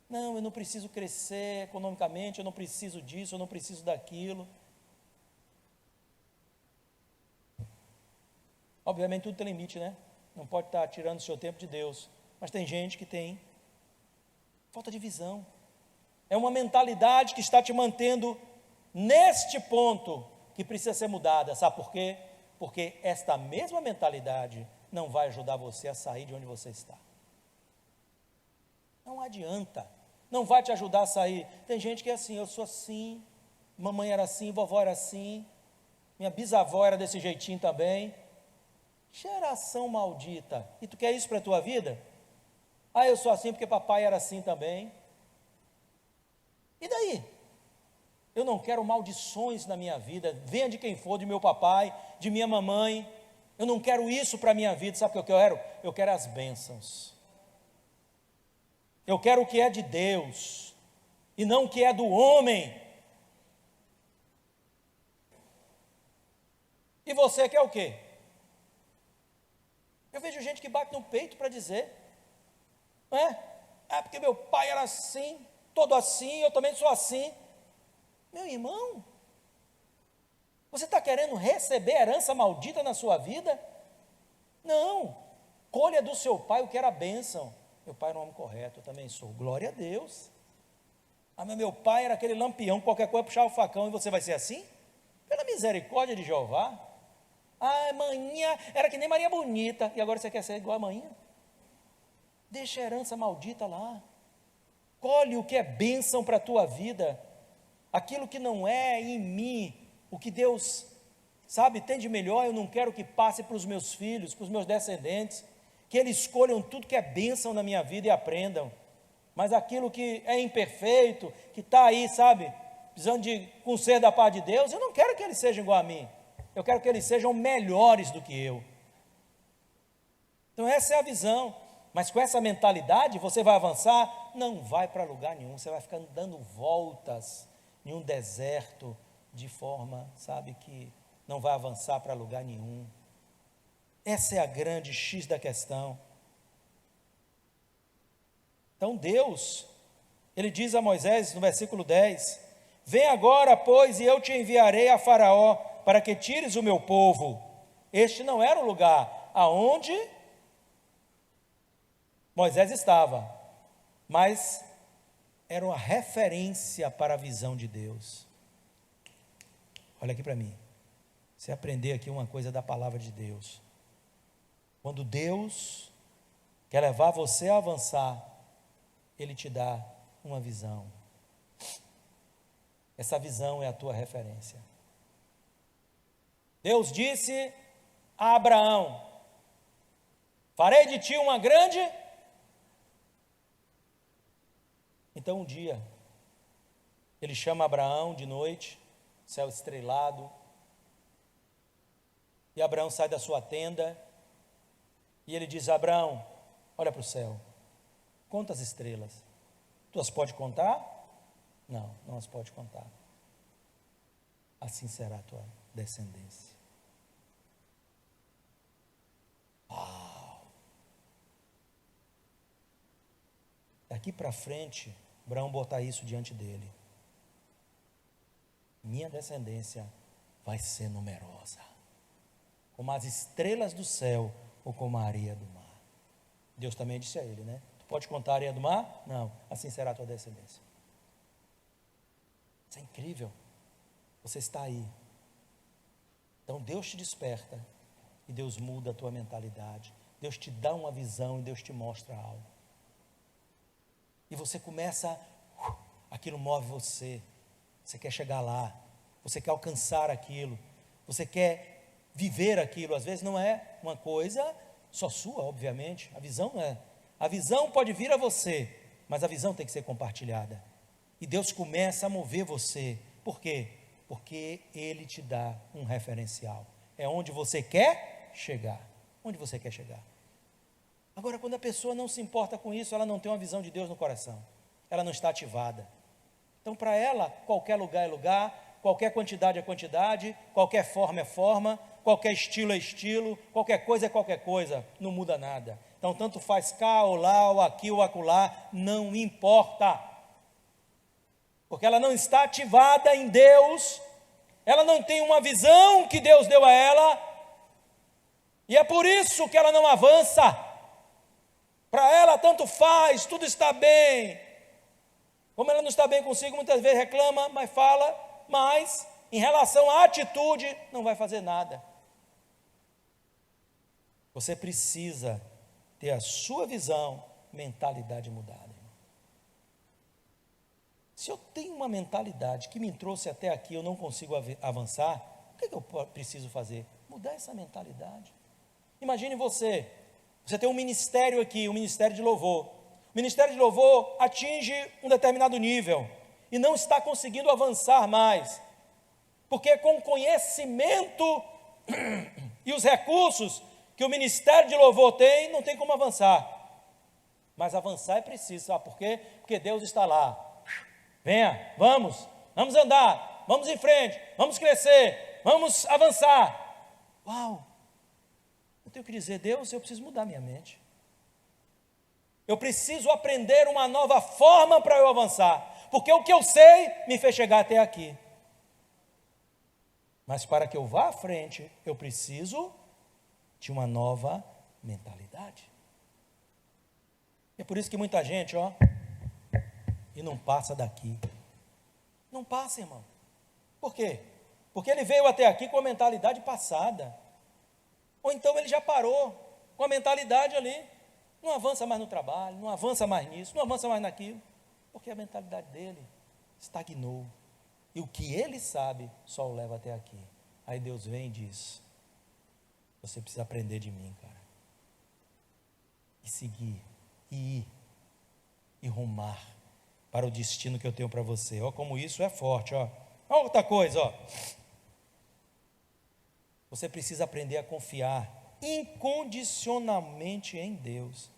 Não, eu não preciso crescer economicamente, eu não preciso disso, eu não preciso daquilo. Obviamente tudo tem limite, né? Não pode estar tirando o seu tempo de Deus. Mas tem gente que tem falta de visão. É uma mentalidade que está te mantendo neste ponto que precisa ser mudada. Sabe por quê? Porque esta mesma mentalidade não vai ajudar você a sair de onde você está. Não adianta. não vai te ajudar a sair. Tem gente que é assim, eu sou assim, mamãe era assim, vovó era assim, minha bisavó era desse jeitinho também. Geração maldita. E tu quer isso para a tua vida? Ah, eu sou assim porque papai era assim também. E daí? Eu não quero maldições na minha vida, venha de quem for, de meu papai, de minha mamãe. Eu não quero isso para a minha vida, sabe o que eu quero? Eu quero as bênçãos. Eu quero o que é de Deus, e não o que é do homem. E você quer o quê? Eu vejo gente que bate no peito para dizer, não é? É porque meu pai era assim, todo assim, eu também sou assim. Meu irmão, você está querendo receber herança maldita na sua vida? Não, colha do seu pai o que era bênção. Meu pai era um homem correto, eu também sou, glória a Deus. Ah, mas meu pai era aquele lampião, qualquer coisa puxava o facão, e você vai ser assim? Pela misericórdia de Jeová. Ah, manhinha era que nem Maria Bonita, e agora você quer ser igual a manhinha? Deixa a herança maldita lá, colhe o que é bênção para a tua vida, aquilo que não é em mim, o que Deus, sabe, tem de melhor, eu não quero que passe para os meus filhos, para os meus descendentes, que eles escolham tudo que é bênção na minha vida e aprendam, mas aquilo que é imperfeito, que está aí, sabe, precisando de conselho da parte de Deus, eu não quero que eles sejam igual a mim, eu quero que eles sejam melhores do que eu. Então essa é a visão, mas com essa mentalidade você vai avançar, não vai para lugar nenhum, você vai ficar dando voltas em um deserto, de forma, sabe, que não vai avançar para lugar nenhum. Essa é a grande X da questão. Então Deus, Ele diz a Moisés no versículo 10, vem agora, pois, e eu te enviarei a Faraó, para que tires o meu povo. Este não era o lugar aonde Moisés estava, mas era uma referência para a visão de Deus. Olha aqui para mim, você aprender aqui uma coisa da palavra de Deus. Quando Deus quer levar você a avançar, Ele te dá uma visão. Essa visão é a tua referência. Deus disse a Abraão, farei de ti uma grande... Então um dia, Ele chama Abraão de noite, céu estrelado, e Abraão sai da sua tenda, e ele diz, Abraão, olha para o céu, conta as estrelas, tu as pode contar? Não, não as pode contar, assim será a tua descendência. Uau! Daqui para frente, Abraão botar isso diante dele, minha descendência vai ser numerosa, como as estrelas do céu ou como a areia do mar. Deus também disse a ele, né? Tu pode contar a areia do mar? Não, assim será a tua descendência. Isso é incrível. Você está aí. Então Deus te desperta e Deus muda a tua mentalidade. Deus te dá uma visão e Deus te mostra algo. E você começa, aquilo move você. Você quer chegar lá, você quer alcançar aquilo, você quer viver aquilo. Às vezes não é uma coisa só sua, obviamente, a visão não é. A visão pode vir a você, mas a visão tem que ser compartilhada. E Deus começa a mover você. Por quê? Porque Ele te dá um referencial. É onde você quer chegar. Onde você quer chegar. Agora, quando a pessoa não se importa com isso, ela não tem uma visão de Deus no coração. Ela não está ativada. Então, para ela, qualquer lugar é lugar, qualquer quantidade é quantidade, qualquer forma é forma, qualquer estilo é estilo, qualquer coisa é qualquer coisa, não muda nada. Então, tanto faz cá ou lá, ou aqui ou acolá, não importa. Porque ela não está ativada em Deus, ela não tem uma visão que Deus deu a ela, e é por isso que ela não avança. Para ela, tanto faz, tudo está bem. Como ela não está bem consigo, muitas vezes reclama, mas fala, mas em relação à atitude, não vai fazer nada. Você precisa ter a sua visão, mentalidade mudada. Se eu tenho uma mentalidade que me trouxe até aqui, eu não consigo avançar, o que eu preciso fazer? Mudar essa mentalidade. Imagine você tem um ministério aqui, um ministério de louvor. O ministério de louvor atinge um determinado nível e não está conseguindo avançar mais, porque com o conhecimento e os recursos que o ministério de louvor tem, não tem como avançar. Mas avançar é preciso, sabe por quê? Porque Deus está lá. Venha, vamos andar, vamos em frente, vamos crescer, vamos avançar. Uau! Eu tenho que dizer, Deus, eu preciso mudar minha mente. Eu preciso aprender uma nova forma para eu avançar, porque o que eu sei me fez chegar até aqui. Mas para que eu vá à frente, eu preciso de uma nova mentalidade. É por isso que muita gente, e não passa daqui. Não passa, irmão. Por quê? Porque ele veio até aqui com a mentalidade passada. Ou então ele já parou com a mentalidade ali. Não avança mais no trabalho, não avança mais nisso, não avança mais naquilo. Porque a mentalidade dele estagnou. E o que ele sabe só o leva até aqui. Aí Deus vem e diz: você precisa aprender de mim, cara. E seguir, e ir, e rumar para o destino que eu tenho para você. Como isso é forte, outra coisa, Você precisa aprender a confiar incondicionalmente em Deus.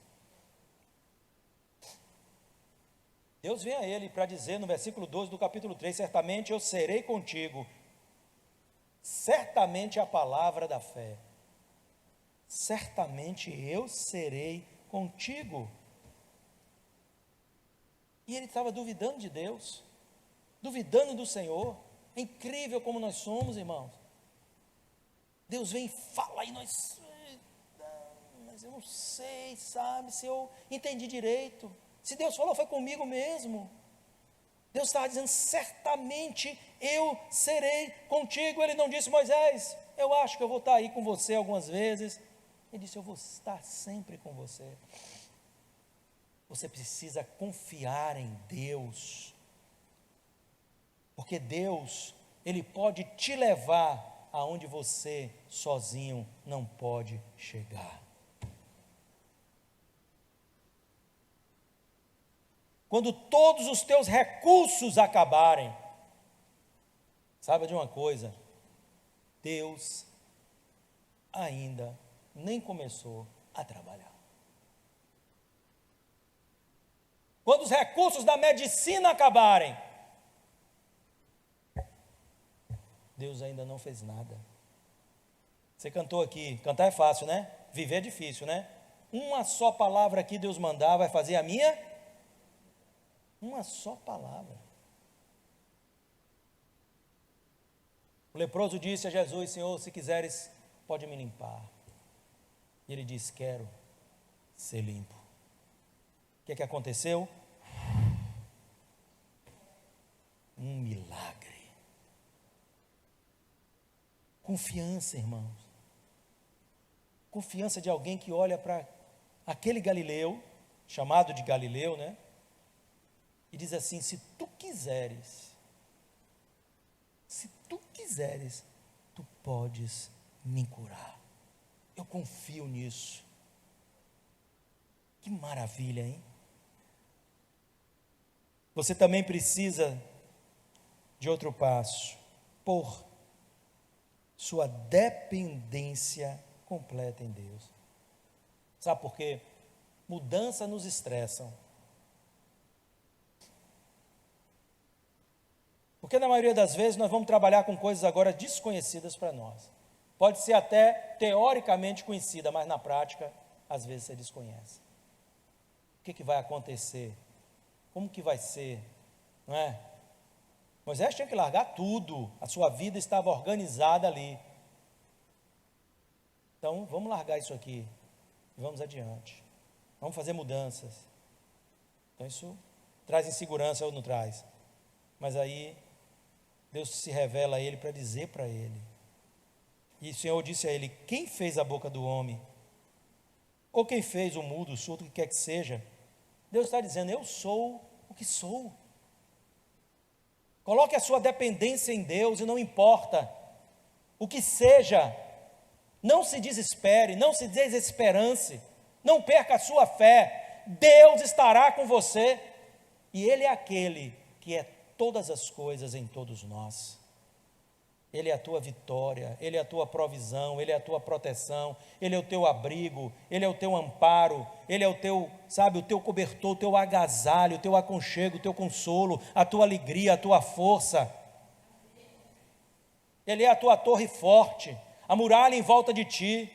Deus vem a ele para dizer no versículo 12 do capítulo 3, certamente eu serei contigo. Certamente a palavra da fé. Certamente eu serei contigo. E ele estava duvidando de Deus, duvidando do Senhor. É incrível como nós somos, irmãos. Deus vem e fala e nós, mas eu não sei, sabe, se eu entendi direito. Se Deus falou, foi comigo mesmo. Deus estava dizendo, certamente eu serei contigo. Ele não disse, Moisés, eu acho que eu vou estar aí com você algumas vezes. Ele disse, eu vou estar sempre com você. Você precisa confiar em Deus, porque Deus, Ele pode te levar aonde você sozinho não pode chegar. Quando todos os teus recursos acabarem, saiba de uma coisa, Deus ainda nem começou a trabalhar. Quando os recursos da medicina acabarem, Deus ainda não fez nada. Você cantou aqui, cantar é fácil, né? Viver é difícil, né? Uma só palavra que Deus mandar vai fazer a minha? Uma só palavra. O leproso disse a Jesus, Senhor, se quiseres, pode me limpar. E ele disse, quero ser limpo. O que aconteceu? Um milagre. Confiança, irmãos. Confiança de alguém que olha para aquele Galileu, chamado de Galileu, né? E diz assim, se tu quiseres, tu podes me curar. Eu confio nisso. Que maravilha, hein? Você também precisa de outro passo, pôr sua dependência completa em Deus. Sabe por quê? Mudança nos estressam. Porque na maioria das vezes nós vamos trabalhar com coisas agora desconhecidas para nós. Pode ser até teoricamente conhecida, mas na prática, às vezes você desconhece. O que vai acontecer? Como que vai ser? Não é? Moisés tinha que largar tudo, a sua vida estava organizada ali. Então, vamos largar isso aqui e vamos adiante. Vamos fazer mudanças. Então, isso traz insegurança ou não traz? Mas aí, Deus se revela a ele para dizer para ele. E o Senhor disse a ele, quem fez a boca do homem? Ou quem fez o mudo, o surdo, o que quer que seja? Deus está dizendo, eu sou o que sou. Coloque a sua dependência em Deus e não importa o que seja, não se desespere, não se desesperance, não perca a sua fé, Deus estará com você, e Ele é aquele que é todas as coisas em todos nós. Ele é a tua vitória, Ele é a tua provisão, Ele é a tua proteção, Ele é o teu abrigo, Ele é o teu amparo, Ele é o teu, sabe, o teu cobertor, o teu agasalho, o teu aconchego, o teu consolo, a tua alegria, a tua força. Ele é a tua torre forte, a muralha em volta de ti,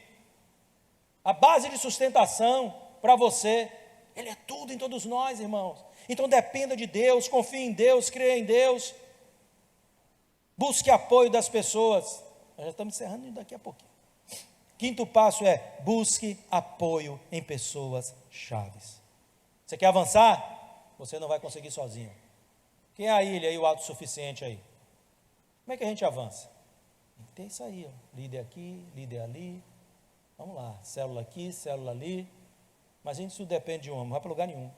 a base de sustentação para você. Ele é tudo em todos nós, irmãos. Então dependa de Deus, confie em Deus, creia em Deus. Busque apoio das pessoas. Nós já estamos encerrando daqui a pouquinho. Quinto passo é: busque apoio em pessoas chaves. Você quer avançar? Você não vai conseguir sozinho. Quem é a ilha e o autossuficiente aí? Como é que a gente avança? Tem isso aí, ó. Líder aqui, líder ali. Vamos lá, célula aqui, célula ali. Mas a gente isso depende de um, não vai para lugar nenhum.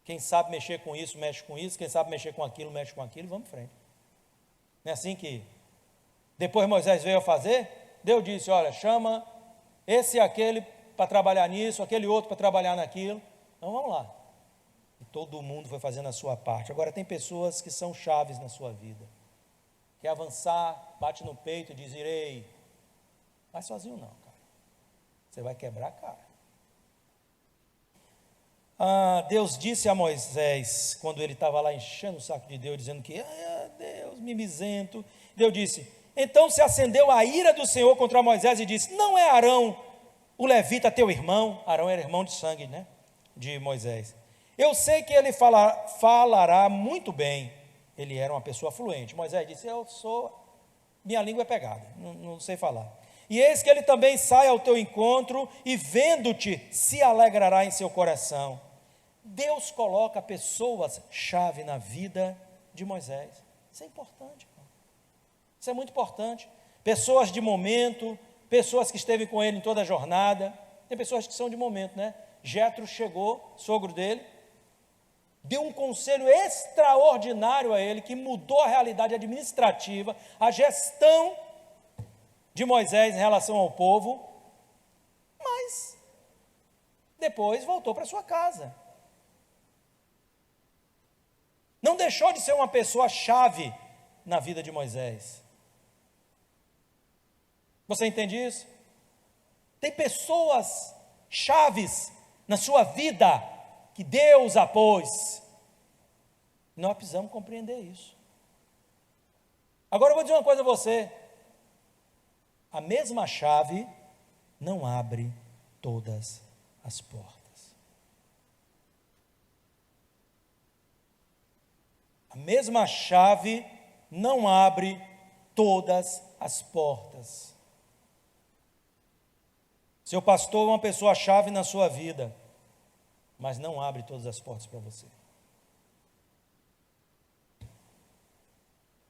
Quem sabe mexer com isso, mexe com isso. Quem sabe mexer com aquilo, mexe com aquilo. Vamos em frente. Não é assim que depois Moisés veio a fazer? Deus disse: olha, chama esse e aquele para trabalhar nisso, aquele outro para trabalhar naquilo. Então vamos lá. E todo mundo foi fazendo a sua parte. Agora tem pessoas que são chaves na sua vida. Quer avançar, bate no peito e diz: irei. Vai sozinho não, cara. Você vai quebrar a cara. Deus disse a Moisés, quando ele estava lá enchendo o saco de Deus, dizendo que, Deus, mimizento. Deus disse: então se acendeu a ira do Senhor contra Moisés e disse: não é Arão, o levita, teu irmão? Arão era irmão de sangue, né? De Moisés. Eu sei que ele falará muito bem. Ele era uma pessoa fluente. Moisés disse: minha língua é pegada, não sei falar. E eis que ele também sai ao teu encontro e vendo-te se alegrará em seu coração. Deus coloca pessoas-chave na vida de Moisés. Isso é importante, irmão. Isso é muito importante. Pessoas de momento, pessoas que esteve com ele em toda a jornada. Tem pessoas que são de momento, né? Jetro chegou, sogro dele, deu um conselho extraordinário a ele, que mudou a realidade administrativa, a gestão de Moisés em relação ao povo, mas depois voltou para sua casa. Não deixou de ser uma pessoa chave na vida de Moisés. Você entende isso? Tem pessoas chaves na sua vida que Deus a pôs. Nós precisamos compreender isso. Agora eu vou dizer uma coisa a você: a mesma chave não abre todas as portas. A mesma chave não abre todas as portas. Seu pastor é uma pessoa-chave na sua vida, mas não abre todas as portas para você.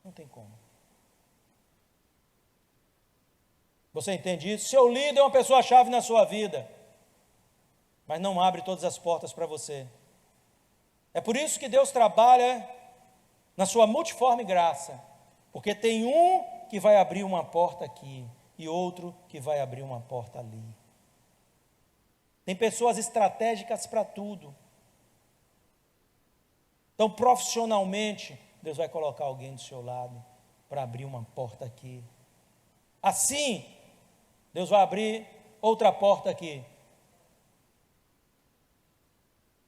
Não tem como. Você entende isso? Seu líder é uma pessoa-chave na sua vida, mas não abre todas as portas para você. É por isso que Deus trabalha na sua multiforme graça, porque tem um que vai abrir uma porta aqui e outro que vai abrir uma porta ali. Tem pessoas estratégicas para tudo. Então, profissionalmente, Deus vai colocar alguém do seu lado para abrir uma porta aqui. Assim, Deus vai abrir outra porta aqui.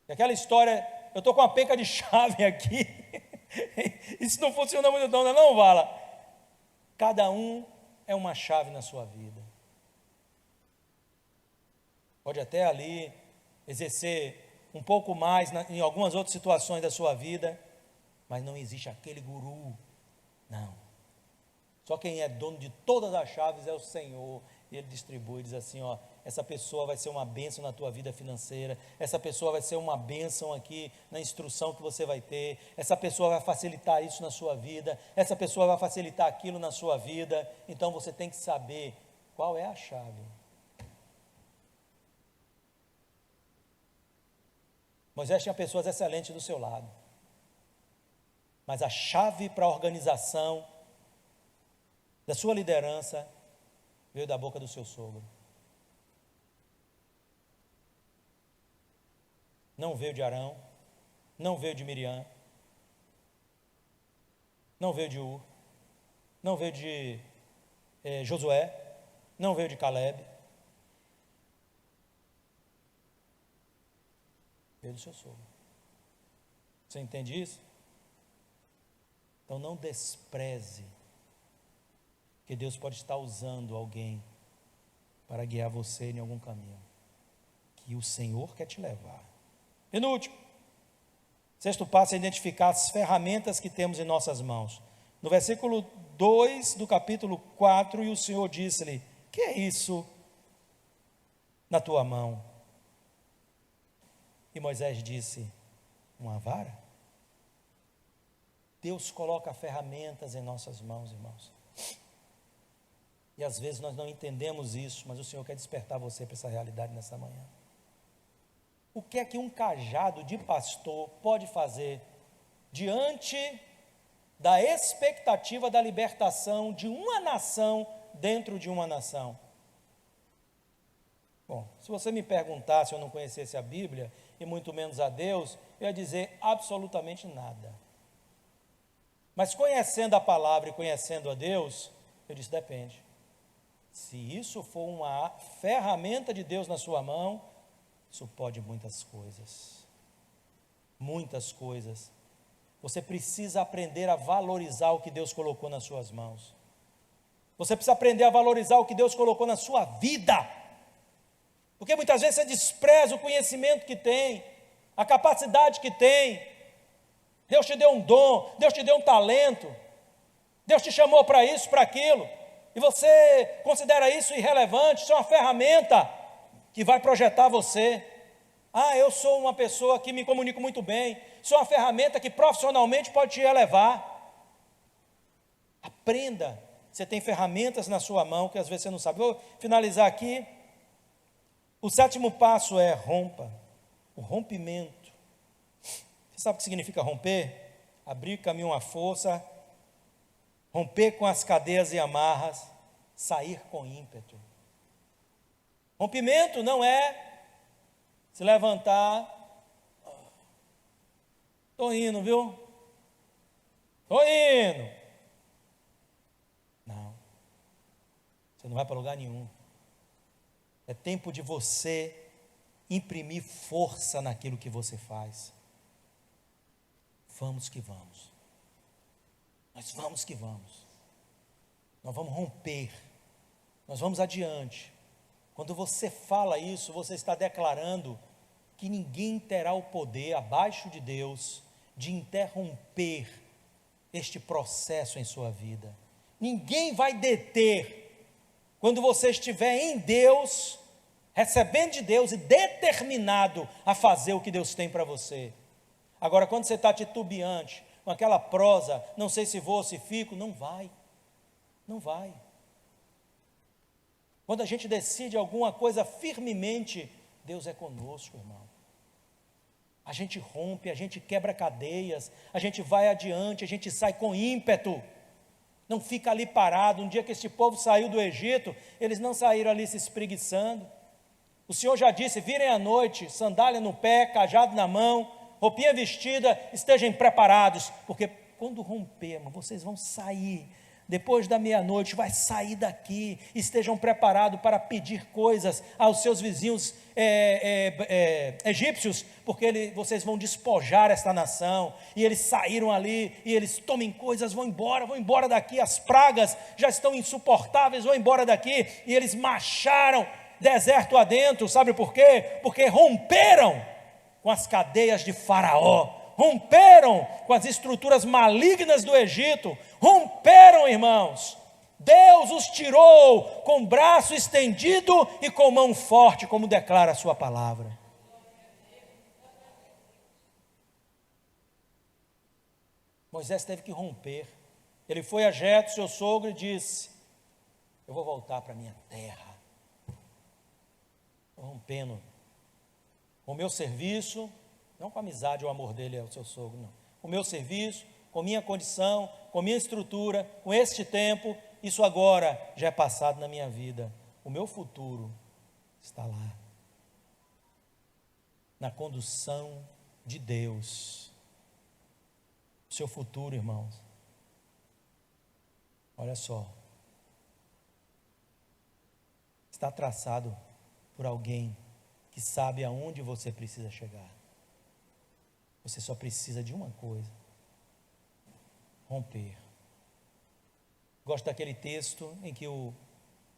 E aquela história, eu estou com uma penca de chave aqui. Isso não funciona muito não, Vala. Cada um é uma chave na sua vida. Pode até ali exercer um pouco mais em algumas outras situações da sua vida, mas não existe aquele guru, não. Só quem é dono de todas as chaves é o Senhor. E Ele distribui, diz assim, ó, essa pessoa vai ser uma bênção na tua vida financeira, essa pessoa vai ser uma bênção aqui na instrução que você vai ter, essa pessoa vai facilitar isso na sua vida, essa pessoa vai facilitar aquilo na sua vida. Então você tem que saber qual é a chave. Moisés tinha pessoas excelentes do seu lado, Mas a chave para a organização da sua liderança veio da boca do seu sogro. Não veio de Arão, não veio de Miriam, não veio de Ur, não veio de Josué, não veio de Caleb. Veio do seu sogro. Você entende isso? Então não despreze que Deus pode estar usando alguém para guiar você em algum caminho que o Senhor quer te levar. Penúltimo, sexto passo é identificar as ferramentas que temos em nossas mãos. No versículo 2 do capítulo 4, e o Senhor disse-lhe: que é isso na tua mão? E Moisés disse: uma vara. Deus coloca ferramentas em nossas mãos, irmãos. E às vezes nós não entendemos isso, mas o Senhor quer despertar você para essa realidade nessa manhã. O que é que um cajado de pastor pode fazer diante da expectativa da libertação de uma nação dentro de uma nação? Bom, se você me perguntasse, se eu não conhecesse a Bíblia, e muito menos a Deus, eu ia dizer absolutamente nada. Mas conhecendo a palavra e conhecendo a Deus, eu disse: depende. Se isso for uma ferramenta de Deus na sua mão, isso pode muitas coisas. Muitas coisas. Você precisa aprender a valorizar o que Deus colocou nas suas mãos. Você precisa aprender a valorizar o que Deus colocou na sua vida. Porque muitas vezes você despreza o conhecimento que tem, a capacidade que tem. Deus te deu um dom, Deus te deu um talento, Deus te chamou para isso, para aquilo, e você considera isso irrelevante. Isso é uma ferramenta que vai projetar você. Eu sou uma pessoa que me comunico muito bem. Isso é uma ferramenta que profissionalmente pode te elevar. Aprenda. Você tem ferramentas na sua mão que às vezes você não sabe. Vou finalizar aqui. O sétimo passo é rompa. O rompimento. Você sabe o que significa romper? Abrir caminho à força, romper com as cadeias e amarras, sair com ímpeto. Rompimento não é se levantar. Estou indo, viu? Estou indo. Não. Você não vai para lugar nenhum. É tempo de você imprimir força naquilo que você faz. Vamos que vamos. Nós vamos que vamos. Nós vamos romper. Nós vamos adiante. Quando você fala isso, você está declarando que ninguém terá o poder abaixo de Deus de interromper este processo em sua vida. Ninguém vai deter quando você estiver em Deus, recebendo de Deus e determinado a fazer o que Deus tem para você. Agora, quando você está titubeante, com aquela prosa, não sei se vou ou se fico, não vai. Não vai. Quando a gente decide alguma coisa firmemente, Deus é conosco, irmão. A gente rompe, a gente quebra cadeias, a gente vai adiante, a gente sai com ímpeto. Não fica ali parado. Um dia que este povo saiu do Egito, eles não saíram ali se espreguiçando. O Senhor já disse: virem à noite, sandália no pé, cajado na mão, roupinha vestida, estejam preparados, porque quando romper, vocês vão sair. Depois da meia-noite, vai sair daqui. Estejam preparados para pedir coisas aos seus vizinhos egípcios, porque vocês vão despojar esta nação. E eles saíram ali, e eles tomem coisas, vão embora daqui. As pragas já estão insuportáveis, vão embora daqui. E eles marcharam deserto adentro. Sabe por quê? Porque romperam com as cadeias de Faraó. Romperam com as estruturas malignas do Egito. Romperam, irmãos. Deus os tirou com braço estendido e com mão forte, como declara a sua palavra. Moisés teve que romper. Ele foi a Jetro, seu sogro, e disse: eu vou voltar para a minha terra. Estou rompendo com o meu serviço, não com a amizade ou o amor dele ao seu sogro, não. Com o meu serviço, com minha condição, com minha estrutura, com este tempo, isso agora já é passado na minha vida. O meu futuro está lá, na condução de Deus. O seu futuro, irmãos, olha só, está traçado por alguém que sabe aonde você precisa chegar. Você só precisa de uma coisa: romper. Gosto daquele texto em que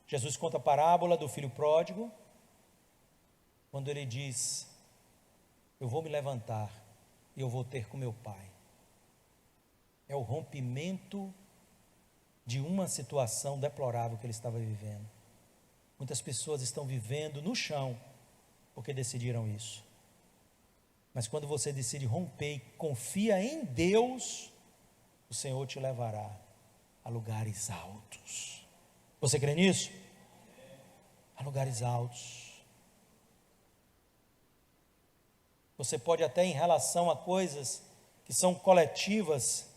Jesus conta a parábola do filho pródigo, quando ele diz: eu vou me levantar e eu vou ter com meu pai. É o rompimento de uma situação deplorável que ele estava vivendo. Muitas pessoas estão vivendo no chão porque decidiram isso. Mas quando você decide romper e confia em Deus, o Senhor te levará a lugares altos. Você crê nisso? A lugares altos. Você pode até, em relação a coisas que são coletivas,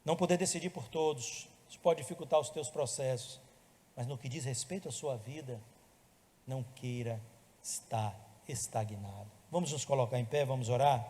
não poder decidir por todos. Isso pode dificultar os teus processos. Mas no que diz respeito à sua vida, não queira estar estagnado. Vamos nos colocar em pé, vamos orar?